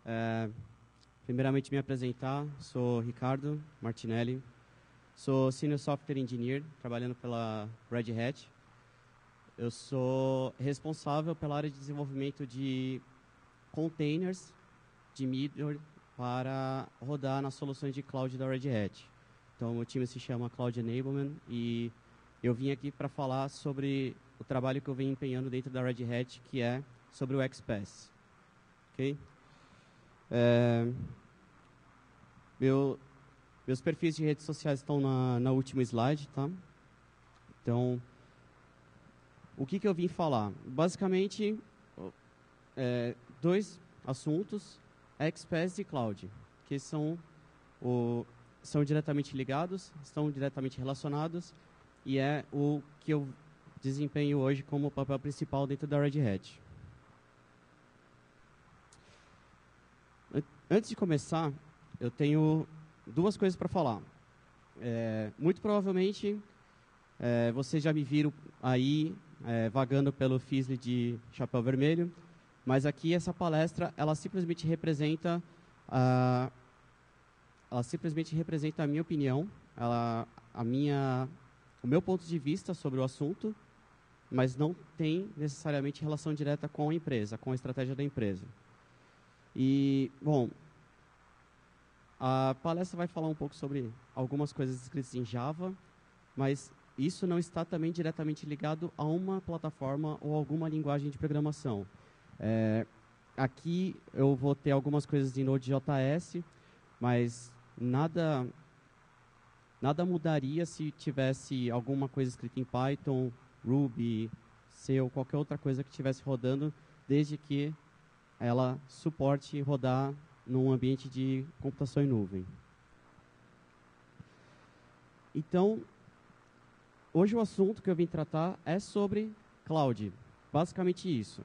É, primeiramente, me apresentar. Sou Ricardo Martinelli. Sou Senior Software Engineer, trabalhando pela Red Hat. Eu sou responsável pela área de desenvolvimento de containers de middleware para rodar nas soluções de cloud da Red Hat. Então, o time se chama Cloud Enablement e eu vim aqui para falar sobre o trabalho que eu venho empenhando dentro da Red Hat, que é sobre o XPath. Ok? Meus perfis de redes sociais estão na última slide, tá? Então, o que eu vim falar? Basicamente, dois assuntos, XPath e Cloud, que são diretamente ligados, estão diretamente relacionados, e é o que eu desempenho hoje como papel principal dentro da Red Hat. Antes de começar, eu tenho duas coisas para falar. Muito provavelmente, vocês já me viram aí vagando pelo FISLE de Chapéu Vermelho, mas aqui essa palestra, ela simplesmente representa a minha opinião, o meu ponto de vista sobre o assunto, mas não tem necessariamente relação direta com a empresa, com a estratégia da empresa. E, bom, a palestra vai falar um pouco sobre algumas coisas escritas em Java, mas isso não está também diretamente ligado a uma plataforma ou alguma linguagem de programação. Aqui eu vou ter algumas coisas em Node.js, mas nada mudaria se tivesse alguma coisa escrita em Python, Ruby, C ou qualquer outra coisa que estivesse rodando, desde que ela suporte rodar num ambiente de computação em nuvem. Então, hoje o assunto que eu vim tratar é sobre cloud, basicamente isso.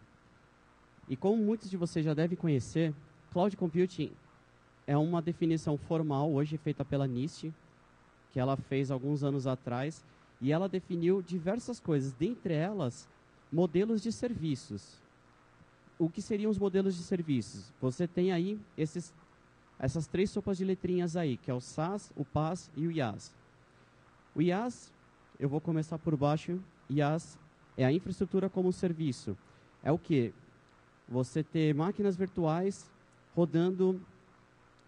E como muitos de vocês já devem conhecer, Cloud Computing é uma definição formal, hoje feita pela NIST, que ela fez alguns anos atrás, e ela definiu diversas coisas, dentre elas, modelos de serviços. O que seriam os modelos de serviços? Você tem aí essas três sopas de letrinhas aí, que é o SaaS, o PaaS e o IaaS. O IaaS, eu vou começar por baixo. IaaS é a infraestrutura como serviço. É o quê? Você ter máquinas virtuais rodando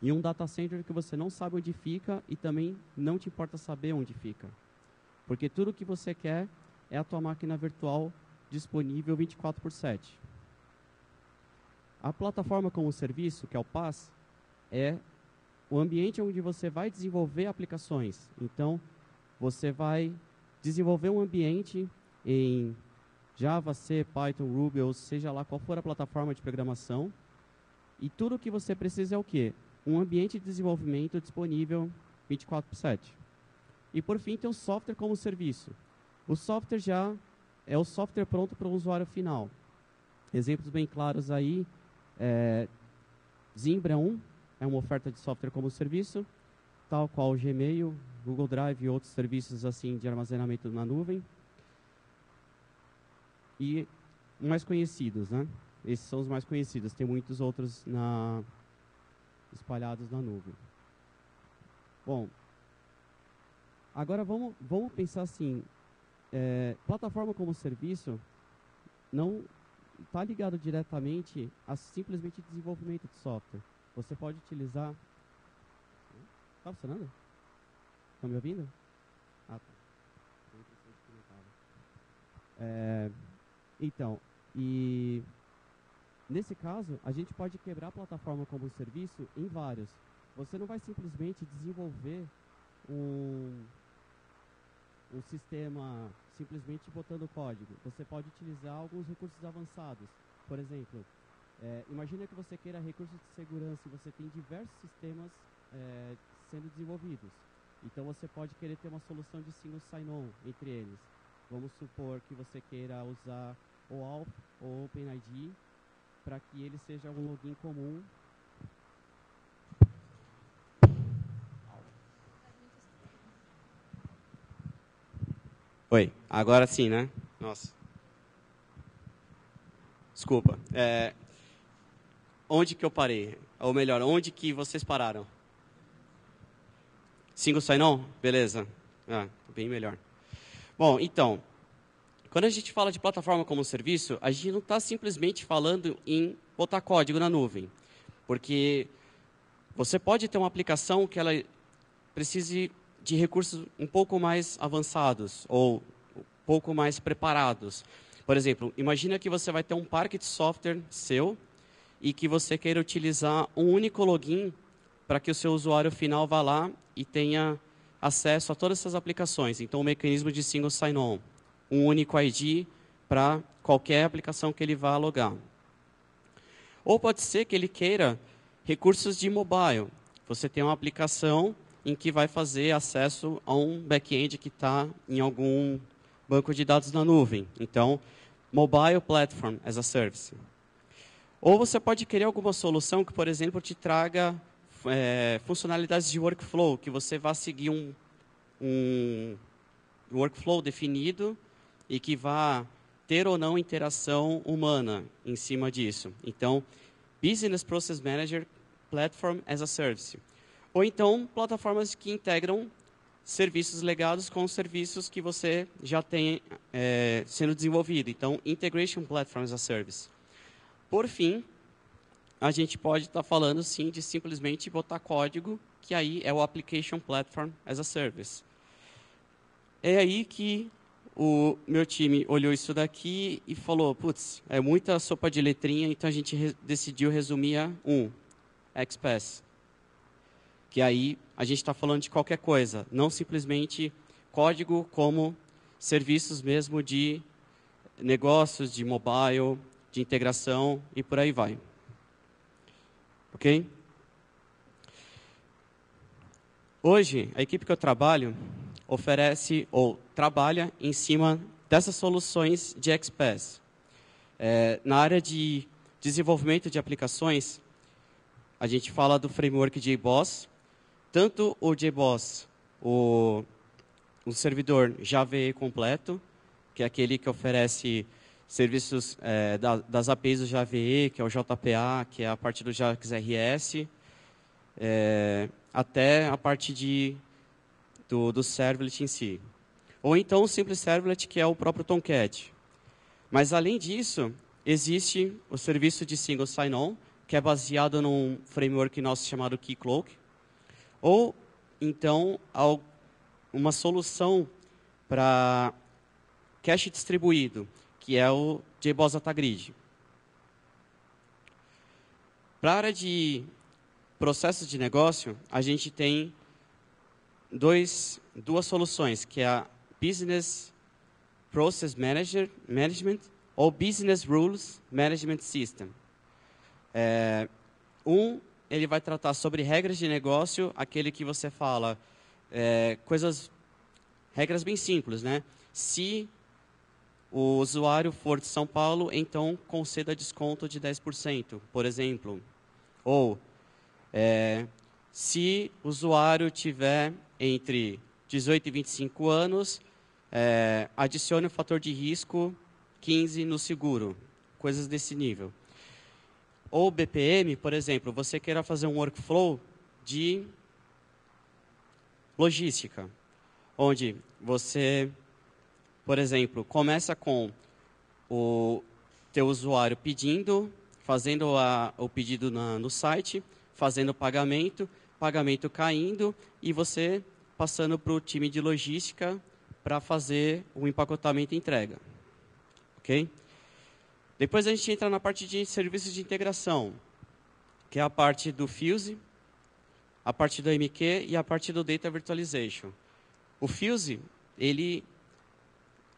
em um data center que você não sabe onde fica e também não te importa saber onde fica. Porque tudo que você quer é a tua máquina virtual disponível 24/7. A plataforma como serviço, que é o PaaS, é o ambiente onde você vai desenvolver aplicações. Então, você vai desenvolver um ambiente em Java, C, Python, Ruby, ou seja lá qual for a plataforma de programação. E tudo o que você precisa é o quê? Um ambiente de desenvolvimento disponível 24/7. E, por fim, tem o software como serviço. O software já é o software pronto para o usuário final. Exemplos bem claros aí. Zimbra é uma oferta de software como serviço, tal qual o Gmail, Google Drive e outros serviços assim de armazenamento na nuvem. E mais conhecidos, né? Esses são os mais conhecidos. Tem muitos outros espalhados na nuvem. Bom, agora vamos pensar assim, plataforma como serviço não está ligado diretamente a simplesmente desenvolvimento de software. Você pode utilizar... Está funcionando? Estão me ouvindo? Ah, tá. Então, e nesse caso, a gente pode quebrar a plataforma como serviço em vários. Você não vai simplesmente desenvolver um sistema simplesmente botando código. Você pode utilizar alguns recursos avançados. Por exemplo, imagina que você queira recursos de segurança e você tem diversos sistemas sendo desenvolvidos. Então, você pode querer ter uma solução de single sign-on entre eles. Vamos supor que você queira usar o Auth ou OpenID para que ele seja um login comum. Oi, agora sim, né? Nossa. Desculpa. Onde que eu parei? Ou melhor, onde que vocês pararam? Single sign-on? Beleza. Bem melhor. Bom, então, quando a gente fala de plataforma como serviço, a gente não está simplesmente falando em botar código na nuvem. Porque você pode ter uma aplicação que ela precise de recursos um pouco mais avançados ou um pouco mais preparados. Por exemplo, imagina que você vai ter um parque de software seu e que você queira utilizar um único login para que o seu usuário final vá lá e tenha acesso a todas essas aplicações. Então, o mecanismo de single sign-on, um único ID para qualquer aplicação que ele vá logar. Ou pode ser que ele queira recursos de mobile. Você tem uma aplicação em que vai fazer acesso a um back-end que está em algum banco de dados na nuvem. Então, Mobile Platform as a Service. Ou você pode querer alguma solução que, por exemplo, te traga funcionalidades de workflow, que você vá seguir um workflow definido e que vá ter ou não interação humana em cima disso. Então, Business Process Manager Platform as a Service. Ou então, plataformas que integram serviços legados com serviços que você já tem sendo desenvolvido. Então, Integration Platform as a Service. Por fim, a gente pode estar falando, sim, de simplesmente botar código, que aí é o Application Platform as a Service. É aí que o meu time olhou isso daqui e falou, putz, é muita sopa de letrinha, então a gente decidiu resumir a XPath. Que aí a gente está falando de qualquer coisa, não simplesmente código como serviços mesmo de negócios, de mobile, de integração e por aí vai. Ok? Hoje, a equipe que eu trabalho oferece ou trabalha em cima dessas soluções de XPath. Na área de desenvolvimento de aplicações, a gente fala do framework JBoss. Tanto o JBoss, o servidor JVE completo, que é aquele que oferece serviços das APIs do JVE, que é o JPA, que é a parte do JAX-RS, até a parte do servlet em si. Ou então o simples servlet, que é o próprio Tomcat. Mas, além disso, existe o serviço de single sign-on, que é baseado num framework nosso chamado Keycloak. Ou, então, uma solução para cache distribuído, que é o JBoss Datagrid. Para a área de processos de negócio, a gente tem duas soluções, que é a Business Process Management ou Business Rules Management System. Ele vai tratar sobre regras de negócio, aquele que você fala, regras bem simples, né? Se o usuário for de São Paulo, então conceda desconto de 10%, por exemplo. Ou, se o usuário tiver entre 18 e 25 anos, adicione o fator de risco 15 no seguro. Coisas desse nível. Ou BPM, por exemplo, você queira fazer um workflow de logística, onde você, por exemplo, começa com o teu usuário fazendo o pedido no site, fazendo o pagamento caindo e você passando para o time de logística para fazer o empacotamento e entrega. Ok? Depois a gente entra na parte de serviços de integração, que é a parte do Fuse, a parte do MQ e a parte do Data Virtualization. O Fuse,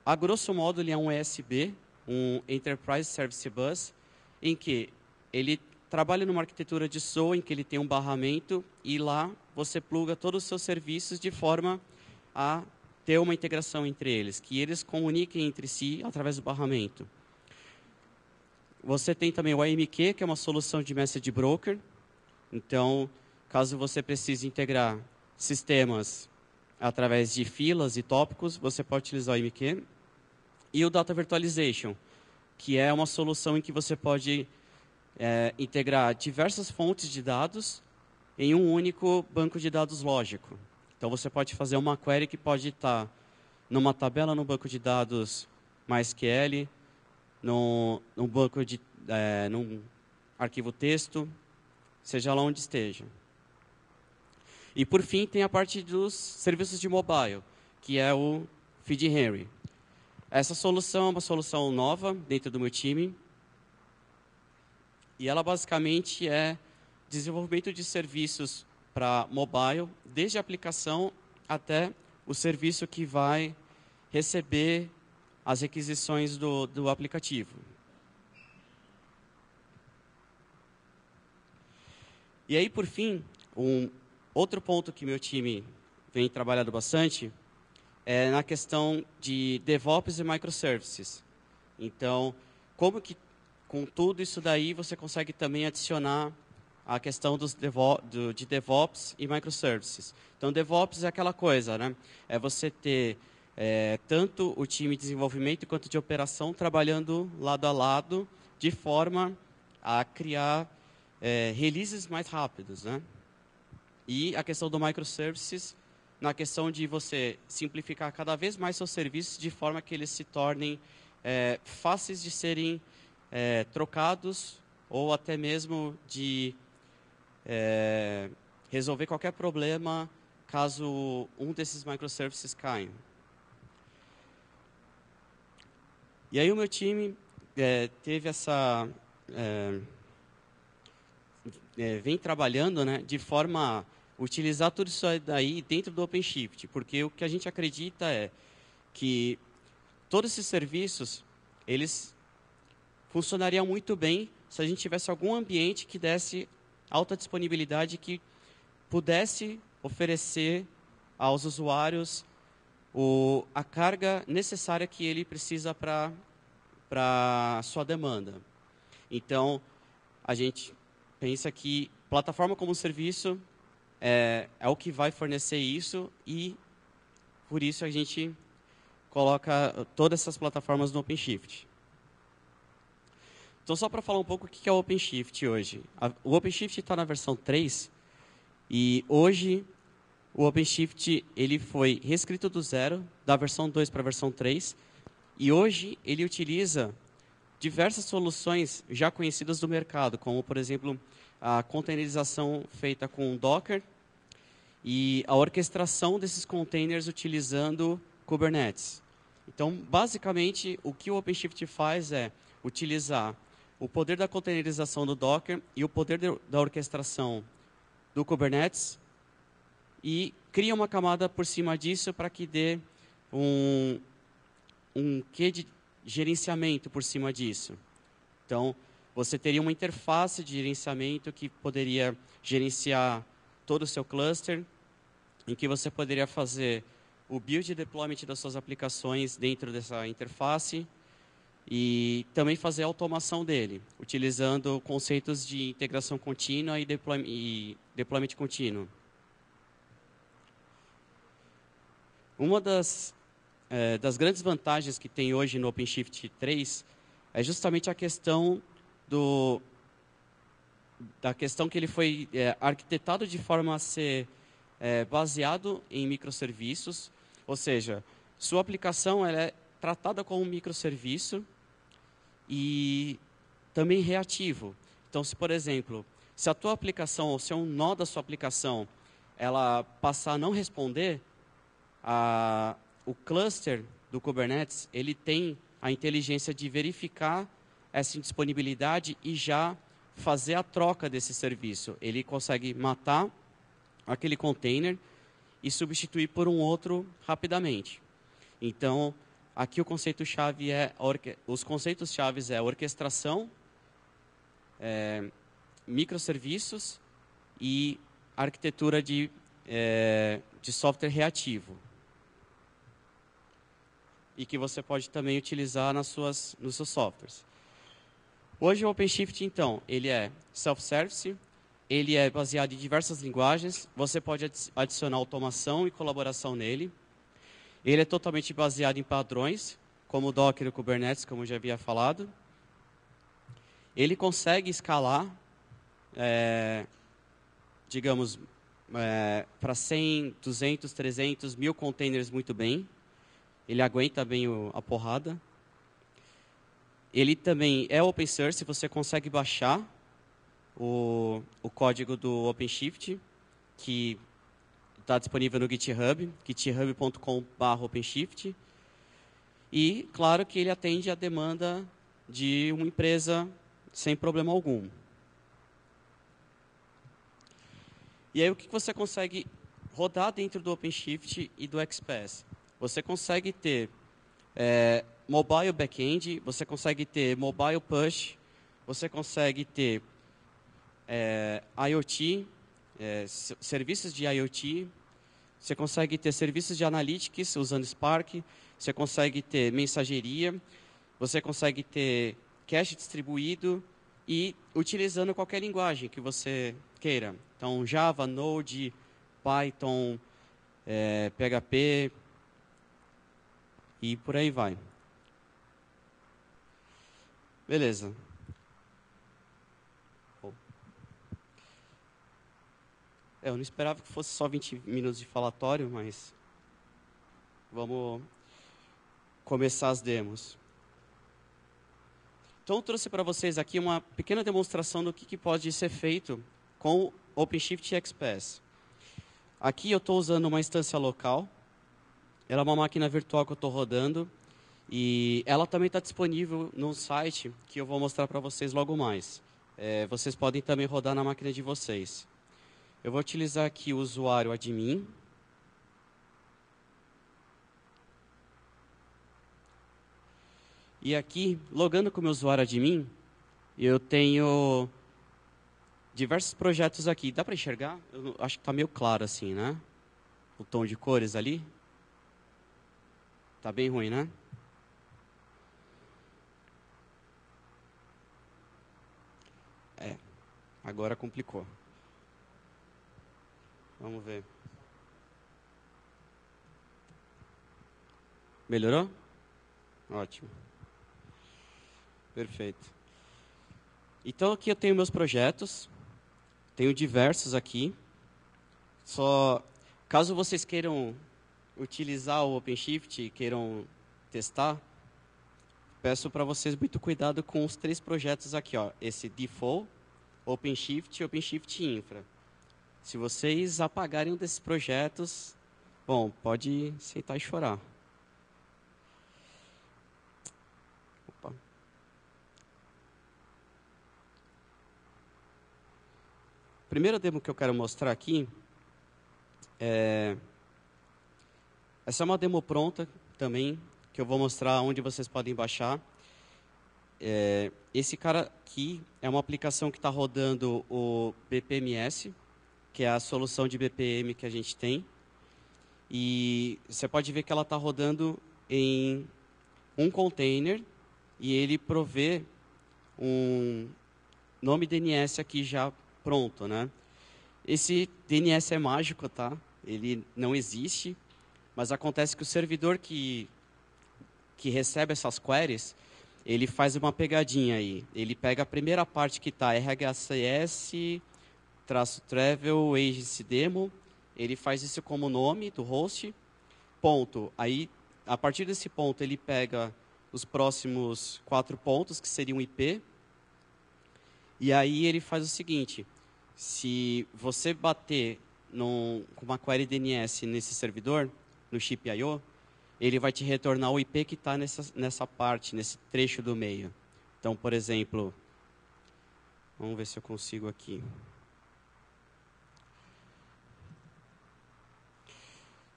a grosso modo, ele é um ESB, um Enterprise Service Bus, em que ele trabalha numa arquitetura de SOA, em que ele tem um barramento, e lá você pluga todos os seus serviços de forma a ter uma integração entre eles, que eles comuniquem entre si através do barramento. Você tem também o AMQ, que é uma solução de message broker. Então, caso você precise integrar sistemas através de filas e tópicos, você pode utilizar o AMQ. E o Data Virtualization, que é uma solução em que você pode integrar diversas fontes de dados em um único banco de dados lógico. Então, você pode fazer uma query que pode estar numa tabela no banco de dados MySQL, num arquivo texto, seja lá onde esteja. E, por fim, tem a parte dos serviços de mobile, que é o Feed Henry. Essa solução é uma solução nova dentro do meu time. E ela, basicamente, é desenvolvimento de serviços para mobile, desde a aplicação até o serviço que vai receber as requisições do aplicativo. E aí, por fim, outro ponto que meu time vem trabalhando bastante é na questão de DevOps e microservices. Então, como que com tudo isso daí você consegue também adicionar a questão de DevOps e microservices. Então, DevOps é aquela coisa, né? É você ter tanto o time de desenvolvimento quanto de operação trabalhando lado a lado, de forma a criar releases mais rápidos, né? E a questão do microservices, na questão de você simplificar cada vez mais seus serviços de forma que eles se tornem fáceis de serem trocados ou até mesmo de resolver qualquer problema caso um desses microservices caia. E aí o meu time teve essa... vem trabalhando, né, de forma a utilizar tudo isso daí dentro do OpenShift, porque o que a gente acredita é que todos esses serviços, eles funcionariam muito bem se a gente tivesse algum ambiente que desse alta disponibilidade, que pudesse oferecer aos usuários a carga necessária que ele precisa para a sua demanda. Então, a gente pensa que plataforma como serviço é o que vai fornecer isso, e por isso a gente coloca todas essas plataformas no OpenShift. Então, só para falar um pouco o que é o OpenShift hoje. O OpenShift está na versão 3, e hoje o OpenShift ele foi reescrito do zero, da versão 2 para a versão 3, e hoje ele utiliza diversas soluções já conhecidas do mercado, como, por exemplo, a containerização feita com Docker e a orquestração desses containers utilizando Kubernetes. Então, basicamente, o que o OpenShift faz é utilizar o poder da containerização do Docker e o poder da orquestração do Kubernetes e cria uma camada por cima disso para que dê um quê de gerenciamento por cima disso. Então, você teria uma interface de gerenciamento que poderia gerenciar todo o seu cluster, em que você poderia fazer o build e deployment das suas aplicações dentro dessa interface e também fazer a automação dele, utilizando conceitos de integração contínua e deployment contínuo. Uma das grandes vantagens que tem hoje no OpenShift 3 é justamente a questão da questão que ele foi arquitetado de forma a ser baseado em microserviços, ou seja, sua aplicação ela é tratada como um microserviço e também reativo. Então, se, por exemplo, se a tua aplicação, ou se é um nó da sua aplicação, ela passar a não responder, o cluster do Kubernetes, ele tem a inteligência de verificar essa indisponibilidade e já fazer a troca desse serviço. Ele consegue matar aquele container e substituir por um outro rapidamente. Então, aqui o conceito-chave os conceitos-chave é orquestração, microserviços e arquitetura de software reativo. E que você pode também utilizar nos seus softwares. Hoje o OpenShift, então, ele é self-service, ele é baseado em diversas linguagens, você pode adicionar automação e colaboração nele. Ele é totalmente baseado em padrões, como o Docker e o Kubernetes, como eu já havia falado. Ele consegue escalar, digamos, para 100, 200, 300, 1000 containers muito bem. Ele aguenta bem a porrada. Ele também é open source, você consegue baixar o código do OpenShift, que está disponível no GitHub, github.com/OpenShift. E, claro, que ele atende à demanda de uma empresa sem problema algum. E aí, o que você consegue rodar dentro do OpenShift e do XPath? Você consegue ter mobile backend, você consegue ter mobile push, você consegue ter IoT, serviços de IoT, você consegue ter serviços de analytics usando Spark, você consegue ter mensageria, você consegue ter cache distribuído e utilizando qualquer linguagem que você queira. Então, Java, Node, Python, PHP e por aí vai. Beleza. Eu não esperava que fosse só 20 minutos de falatório, mas vamos começar as demos. Então, eu trouxe para vocês aqui uma pequena demonstração do que pode ser feito com o OpenShift XPath. Aqui eu estou usando uma instância local. Ela é uma máquina virtual que eu estou rodando. E ela também está disponível no site que eu vou mostrar para vocês logo mais. Vocês podem também rodar na máquina de vocês. Eu vou utilizar aqui o usuário admin. E aqui, logando com o meu usuário admin, eu tenho diversos projetos aqui. Dá para enxergar? Eu acho que está meio claro assim, né? O tom de cores ali. Está bem ruim, né? Agora complicou. Vamos ver. Melhorou? Ótimo. Perfeito. Então, aqui eu tenho meus projetos. Tenho diversos aqui. Caso vocês queiram utilizar o OpenShift e queiram testar, peço para vocês muito cuidado com os 3 projetos aqui, ó. Esse Default, OpenShift e OpenShift Infra. Se vocês apagarem um desses projetos, bom, pode sentar e chorar. Opa. Primeira demo que eu quero mostrar aqui essa é uma demo pronta também, que eu vou mostrar onde vocês podem baixar. Esse cara aqui é uma aplicação que está rodando o BPMS, que é a solução de BPM que a gente tem. E você pode ver que ela está rodando em um container e ele provê um nome DNS aqui já pronto, né? Esse DNS é mágico, tá? Ele não existe, mas acontece que o servidor que recebe essas queries, ele faz uma pegadinha aí. Ele pega a primeira parte que está RHCS-travel agency demo, ele faz isso como nome do host, ponto. Aí, a partir desse ponto, ele pega os próximos 4 pontos, que seriam IP, e aí ele faz o seguinte: se você bater com uma query DNS nesse servidor, no chip I/O, ele vai te retornar o IP que está nessa parte, nesse trecho do meio. Então, por exemplo, vamos ver se eu consigo aqui.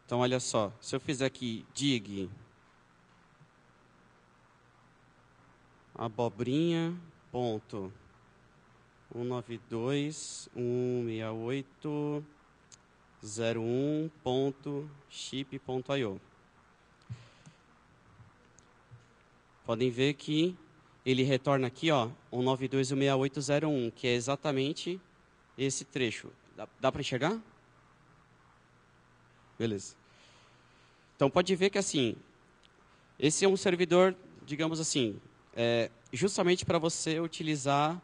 Então, olha só, se eu fizer aqui dig abobrinha ponto 192.168.01.chip.io. Podem ver que ele retorna aqui, ó, 192.168.01, que é exatamente esse trecho. Dá para enxergar? Beleza. Então, pode ver que, assim, esse é um servidor, digamos assim, justamente para você utilizar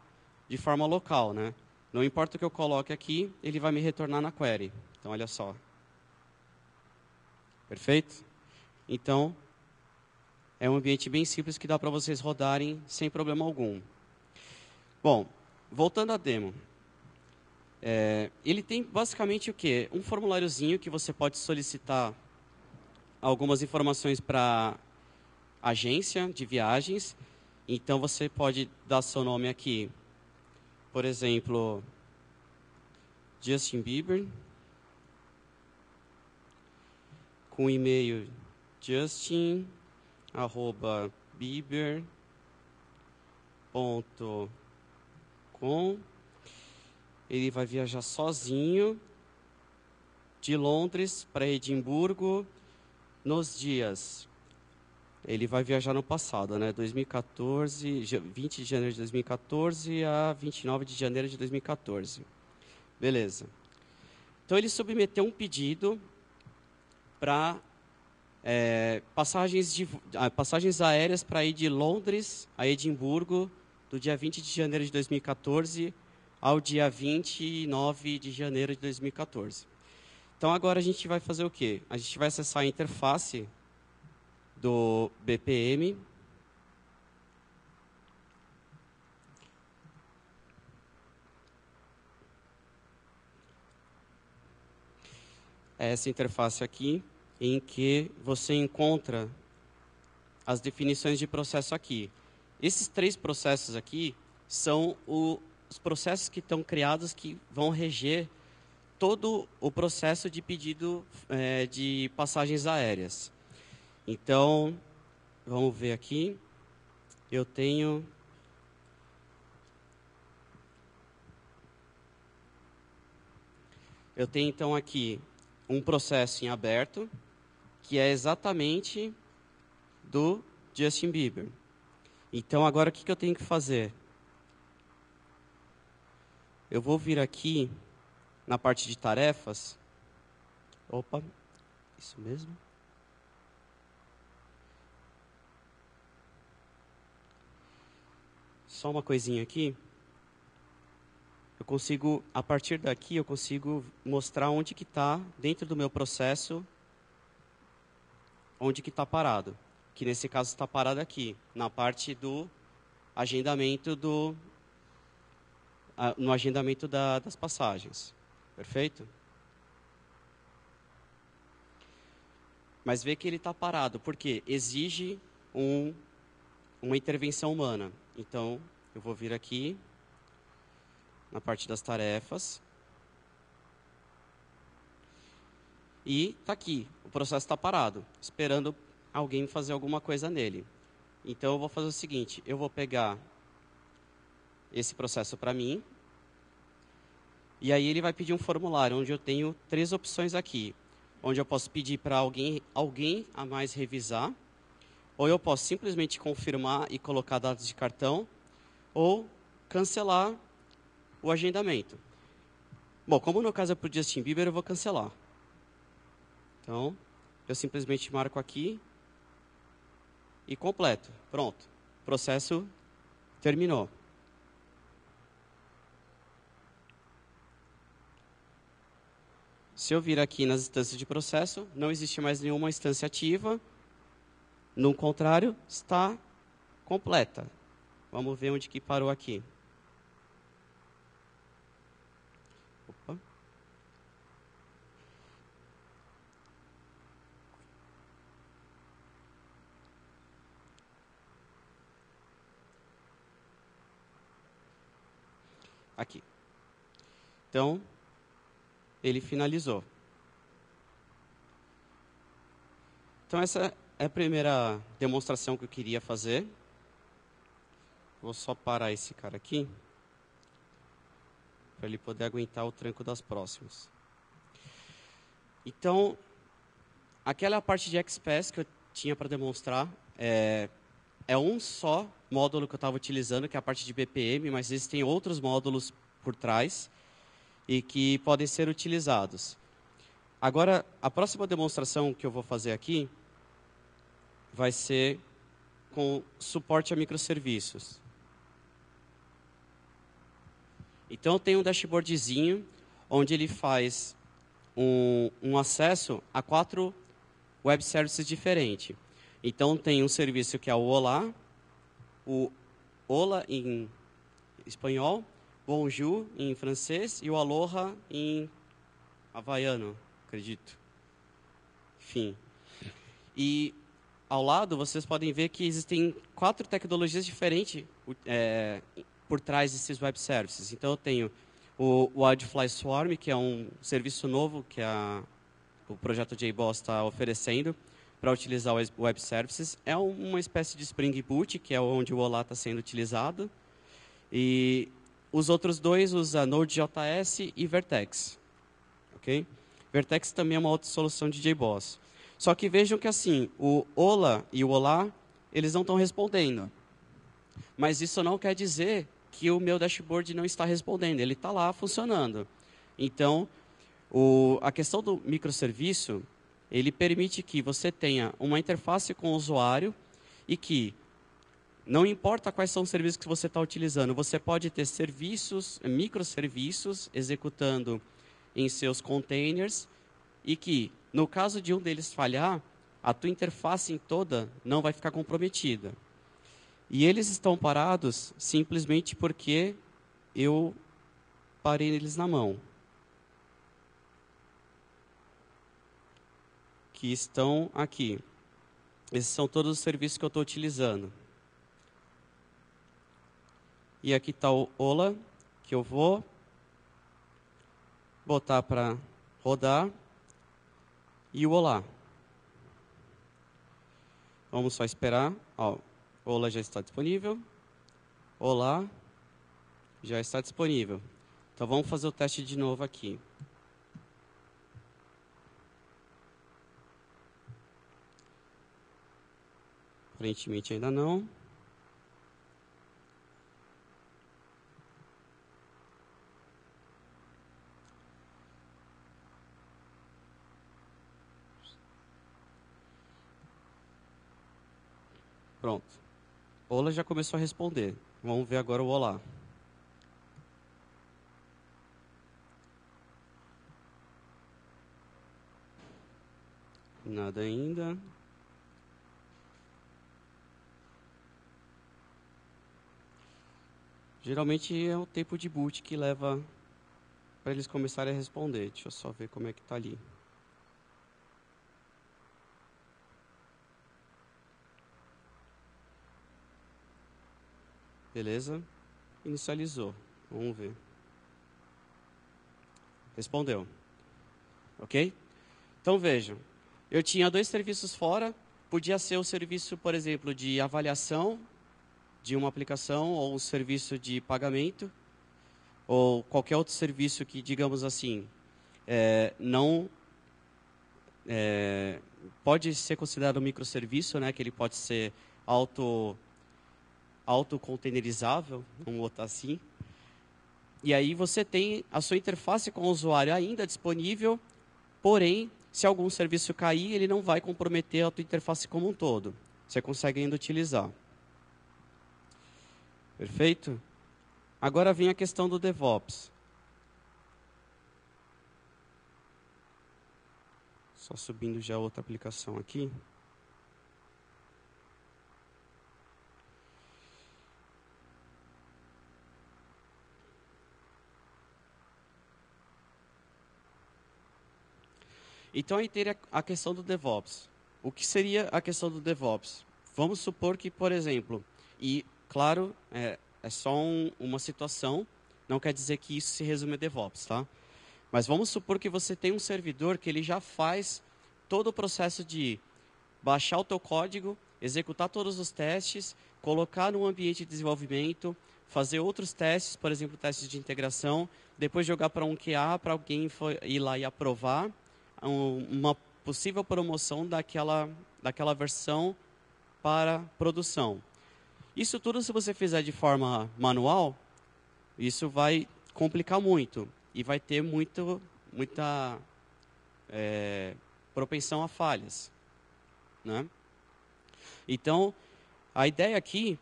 de forma local, né? Não importa o que eu coloque aqui, ele vai me retornar na query. Então, olha só. Perfeito? Então, é um ambiente bem simples que dá para vocês rodarem sem problema algum. Bom, voltando à demo. Ele tem basicamente o quê? Um formuláriozinho que você pode solicitar algumas informações para agência de viagens. Então, você pode dar seu nome aqui. Por exemplo, Justin Bieber. Com e-mail justin@bieber.com. Ele vai viajar sozinho de Londres para Edimburgo nos dias. Ele vai viajar no passado, né? 2014, 20 de janeiro de 2014 a 29 de janeiro de 2014. Beleza. Então, ele submeteu um pedido para passagens aéreas para ir de Londres a Edimburgo do dia 20 de janeiro de 2014 ao dia 29 de janeiro de 2014. Então, agora a gente vai fazer o quê? A gente vai acessar a interface do BPM. Essa interface aqui, em que você encontra as definições de processo aqui. Esses 3 processos aqui são os processos que estão criados que vão reger todo o processo de pedido de passagens aéreas. Então, vamos ver aqui. Eu tenho então aqui um processo em aberto, que é exatamente do Justin Bieber. Então, agora o que eu tenho que fazer? Eu vou vir aqui na parte de tarefas. Opa, isso mesmo? Só uma coisinha aqui. Eu consigo, a partir daqui, eu consigo mostrar onde que está, dentro do meu processo, onde que está parado. Que nesse caso está parado aqui, na parte do agendamento no agendamento das passagens. Perfeito? Mas vê que ele está parado, porque exige uma intervenção humana. Então, eu vou vir aqui, na parte das tarefas. E está aqui, o processo está parado, esperando alguém fazer alguma coisa nele. Então, eu vou fazer o seguinte, eu vou pegar esse processo para mim, e aí ele vai pedir um formulário, onde eu tenho 3 opções aqui, onde eu posso pedir para alguém a mais revisar, ou eu posso simplesmente confirmar e colocar dados de cartão, ou cancelar o agendamento. Bom, como no caso é para o Justin Bieber, eu vou cancelar. Então, eu simplesmente marco aqui e completo. Pronto. O processo terminou. Se eu vir aqui nas instâncias de processo, não existe mais nenhuma instância ativa. No contrário, está completa. Vamos ver onde que parou aqui. Opa. Aqui. Então, ele finalizou. Então, essa é a primeira demonstração que eu queria fazer. Vou só parar esse cara aqui, para ele poder aguentar o tranco das próximas. Então, aquela parte de XPath que eu tinha para demonstrar é um só módulo que eu estava utilizando, que é a parte de BPM, mas existem outros módulos por trás e que podem ser utilizados. Agora, a próxima demonstração que eu vou fazer aqui vai ser com suporte a microserviços. Então, tem um dashboardzinho onde ele faz um acesso a 4 web services diferentes. Então, tem um serviço que é o Hola em espanhol, Bonjour em francês e o Aloha em havaiano, acredito. Enfim. E ao lado, vocês podem ver que existem 4 tecnologias diferentes por trás desses web services. Então, eu tenho o Wildfly Swarm, que é um serviço novo que o projeto JBoss está oferecendo para utilizar o web services. É uma espécie de Spring Boot, que é onde o Olá está sendo utilizado. E os outros dois usam Node.js e Vertex. Okay? Vertex também é uma outra solução de JBoss. Só que vejam que assim, o Hola e o Olá, eles não estão respondendo. Mas isso não quer dizer que o meu dashboard não está respondendo. Ele está lá funcionando. Então, a questão do microserviço, ele permite que você tenha uma interface com o usuário e que, não importa quais são os serviços que você está utilizando, você pode ter microserviços executando em seus containers e que, no caso de um deles falhar, a tua interface em toda não vai ficar comprometida. E eles estão parados simplesmente porque eu parei eles na mão. Que estão aqui. Esses são todos os serviços que eu estou utilizando. E aqui está o Hola, que eu vou botar para rodar. E o Olá. Vamos só esperar. Ó, o Hola já está disponível. Olá, já está disponível. Então vamos fazer o teste de novo aqui. Aparentemente ainda não. Pronto. O Olá já começou a responder. Vamos ver agora o Olá. Nada ainda. Geralmente é o tempo de boot que leva para eles começarem a responder. Deixa eu só ver como é que está ali. Beleza? Inicializou. Vamos ver. Respondeu. Ok? Então vejam. Eu tinha 2 serviços fora. Podia ser o serviço, por exemplo, de avaliação de uma aplicação ou um serviço de pagamento ou qualquer outro serviço que, digamos assim, não pode ser considerado um microserviço, né? Que ele pode ser autocontainerizável, vamos botar assim. E aí você tem a sua interface com o usuário ainda disponível, porém, se algum serviço cair, ele não vai comprometer a tua interface como um todo. Você consegue ainda utilizar. Perfeito? Agora vem a questão do DevOps. Só subindo já outra aplicação aqui. Então, aí teria a questão do DevOps. O que seria a questão do DevOps? Vamos supor que, por exemplo, e claro, é só uma situação, não quer dizer que isso se resume a DevOps, tá? Mas vamos supor que você tem um servidor que ele já faz todo o processo de baixar o teu código, executar todos os testes, colocar no ambiente de desenvolvimento, fazer outros testes, por exemplo, testes de integração, depois jogar para um QA, para alguém ir lá e aprovar uma possível promoção daquela versão para produção. Isso tudo, se você fizer de forma manual, isso vai complicar muito e vai ter muita propensão a falhas, né? Então, A ideia aqui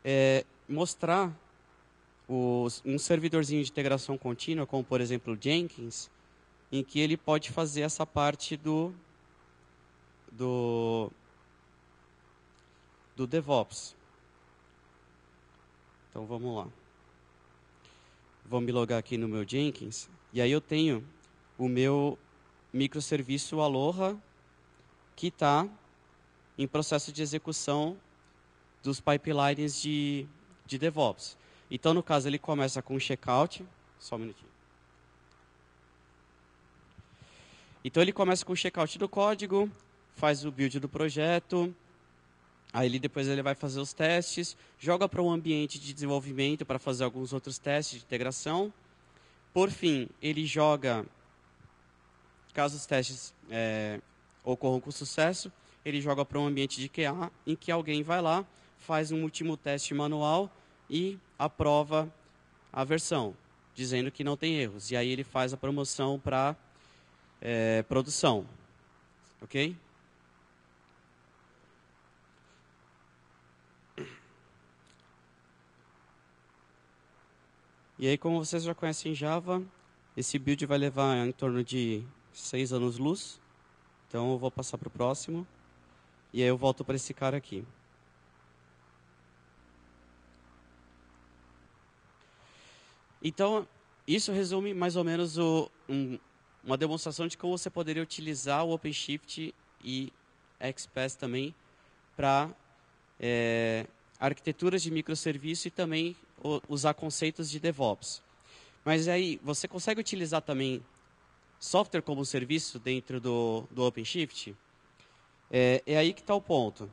é mostrar um servidorzinho de integração contínua, como por exemplo o Jenkins, em que ele pode fazer essa parte do DevOps. Então vamos lá. Vou me logar aqui no meu Jenkins, e aí eu tenho o meu microserviço Aloha, que está em processo de execução dos pipelines de DevOps. Então, no caso, ele começa com um checkout. Só um minutinho. Então, ele começa com o checkout do código, faz o build do projeto, aí depois ele vai fazer os testes, joga para um ambiente de desenvolvimento para fazer alguns outros testes de integração. Por fim, ele joga, caso os testes ocorram com sucesso, ele joga para um ambiente de QA, em que alguém vai lá, faz um último teste manual e aprova a versão, dizendo que não tem erros. E aí ele faz a promoção para produção. Ok? E aí, como vocês já conhecem Java, esse build vai levar em torno de 6 anos-luz. Então, eu vou passar para o próximo. E aí eu volto para esse cara aqui. Então, isso resume mais ou menos uma demonstração de como você poderia utilizar o OpenShift e XPath também para arquiteturas de microserviço e também usar conceitos de DevOps. Mas aí, você consegue utilizar também software como serviço dentro do OpenShift? É aí que está o ponto.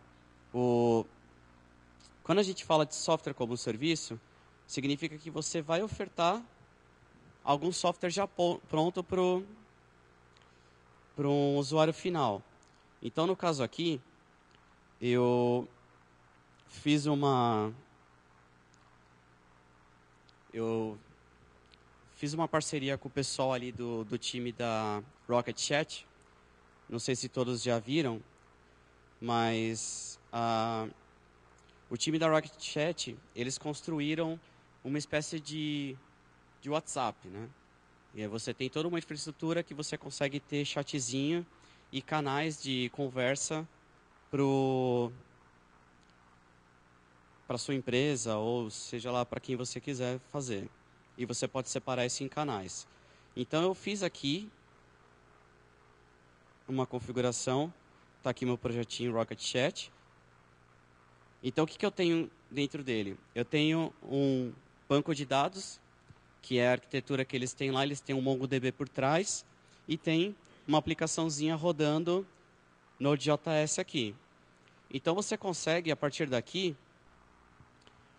Quando a gente fala de software como serviço, significa que você vai ofertar algum software já pronto para um usuário final. Então, no caso aqui, eu fiz uma parceria com o pessoal ali do time da Rocket Chat. Não sei se todos já viram, mas o time da Rocket Chat, eles construíram uma espécie de WhatsApp, né? E aí você tem toda uma infraestrutura que você consegue ter chatzinho e canais de conversa para sua empresa, ou seja lá para quem você quiser fazer. E você pode separar isso em canais. Então eu fiz aqui uma configuração. Está aqui meu projetinho Rocket Chat. Então o que eu tenho dentro dele? Eu tenho um banco de dados, que é a arquitetura que eles têm lá. Eles têm um MongoDB por trás e tem uma aplicaçãozinha rodando Node.js aqui. Então você consegue, a partir daqui,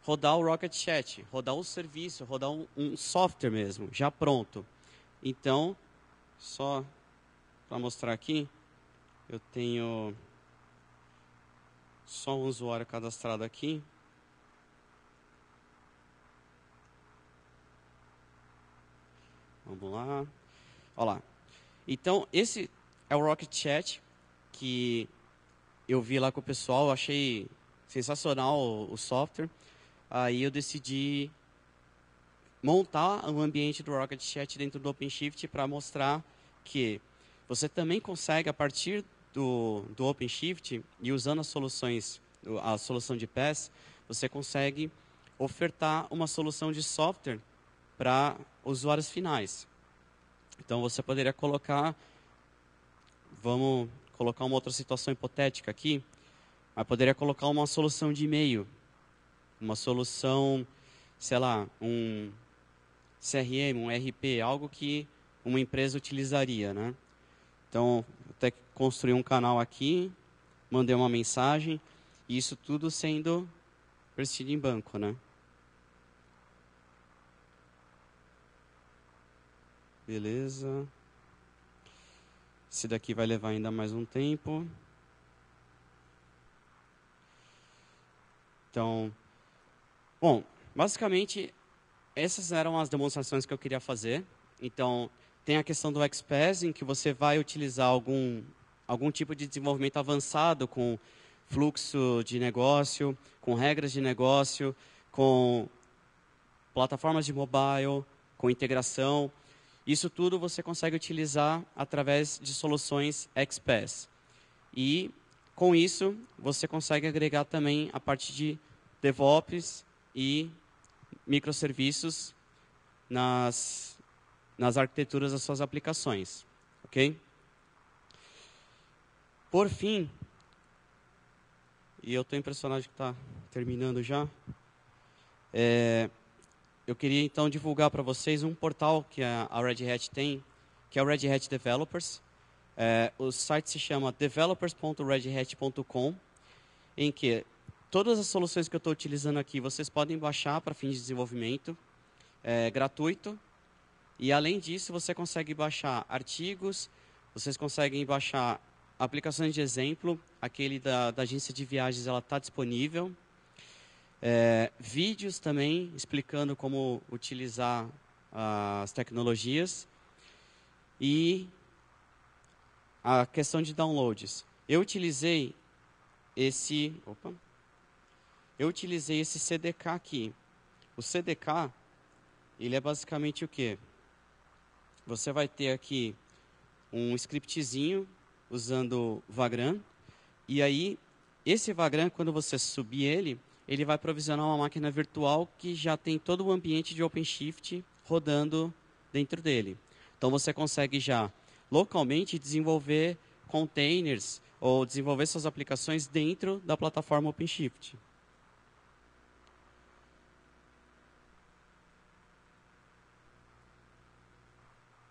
rodar o Rocket Chat, rodar um serviço, rodar um software mesmo, já pronto. Então, só para mostrar aqui, eu tenho só um usuário cadastrado aqui. Vamos lá. Olha lá. Então, esse é o Rocket Chat que eu vi lá com o pessoal, eu achei sensacional o software. Aí eu decidi montar um ambiente do Rocket Chat dentro do OpenShift para mostrar que você também consegue, a partir do OpenShift e usando a solução de PaaS, você consegue ofertar uma solução de software para usuários finais. Então você poderia colocar, vamos colocar uma outra situação hipotética aqui, mas poderia colocar uma solução de e-mail, uma solução, sei lá, um CRM, um RP, algo que uma empresa utilizaria, né? Então, até que construí um canal aqui, mandei uma mensagem, e isso tudo sendo preenchido em banco, né? Beleza. Esse daqui vai levar ainda mais um tempo. Então, bom, basicamente, essas eram as demonstrações que eu queria fazer. Então, tem a questão do XPath, em que você vai utilizar algum tipo de desenvolvimento avançado com fluxo de negócio, com regras de negócio, com plataformas de mobile, com integração. Isso tudo você consegue utilizar através de soluções XPaaS. E, com isso, você consegue agregar também a parte de DevOps e microserviços nas arquiteturas das suas aplicações. Ok? Por fim, e eu estou impressionado que está terminando já, eu queria então divulgar para vocês um portal que a Red Hat tem, que é o Red Hat Developers. O site se chama developers.redhat.com, em que todas as soluções que eu estou utilizando aqui vocês podem baixar para fins de desenvolvimento, gratuito. E além disso, você consegue baixar artigos, vocês conseguem baixar aplicações de exemplo, aquele da agência de viagens, ela está disponível. Vídeos também, explicando como utilizar as tecnologias. E a questão de downloads. Eu utilizei esse CDK aqui. O CDK, ele é basicamente o quê? Você vai ter aqui um scriptzinho usando Vagrant. E aí, esse Vagrant, quando você subir ele vai provisionar uma máquina virtual que já tem todo o ambiente de OpenShift rodando dentro dele. Então, você consegue já localmente desenvolver containers ou desenvolver suas aplicações dentro da plataforma OpenShift.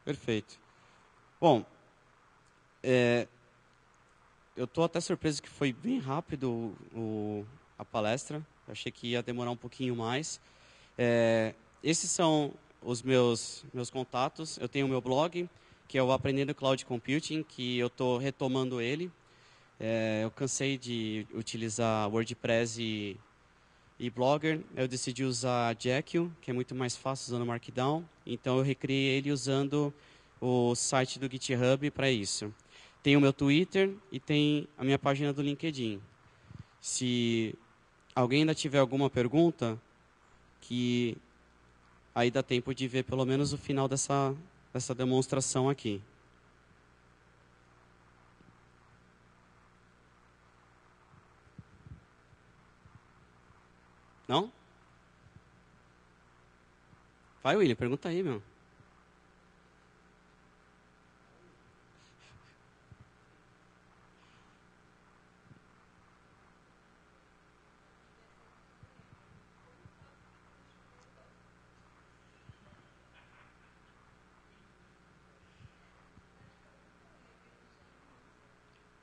Perfeito. Bom, eu estou até surpreso que foi bem rápido a palestra. Eu achei que ia demorar um pouquinho mais. Esses são os meus contatos. Eu tenho o meu blog, que é o Aprendendo Cloud Computing, que eu estou retomando ele. Eu cansei de utilizar WordPress e Blogger. Eu decidi usar Jekyll, que é muito mais fácil usando Markdown. Então, eu recriei ele usando o site do GitHub para isso. Tem o meu Twitter e tem a minha página do LinkedIn. Se alguém ainda tiver alguma pergunta, que aí dá tempo de ver pelo menos o final dessa demonstração aqui. Não? Vai, William, pergunta aí, meu.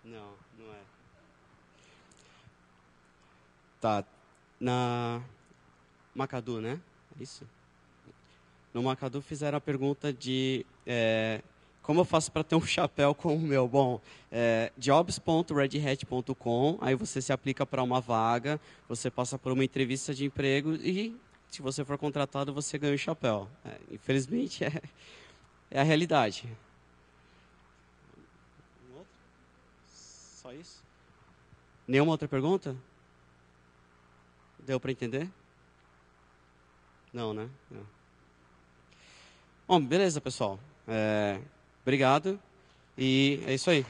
Não, não é. Tá. Na Macadu, né? É isso? No Macadu fizeram a pergunta de como eu faço para ter um chapéu como o meu? Bom, jobs.redhat.com, aí você se aplica para uma vaga, você passa por uma entrevista de emprego e, se você for contratado, você ganha o chapéu. Infelizmente, é a realidade. Só isso? Nenhuma outra pergunta? Deu para entender? Não, né? Não. Bom, beleza, pessoal. Obrigado. E é isso aí.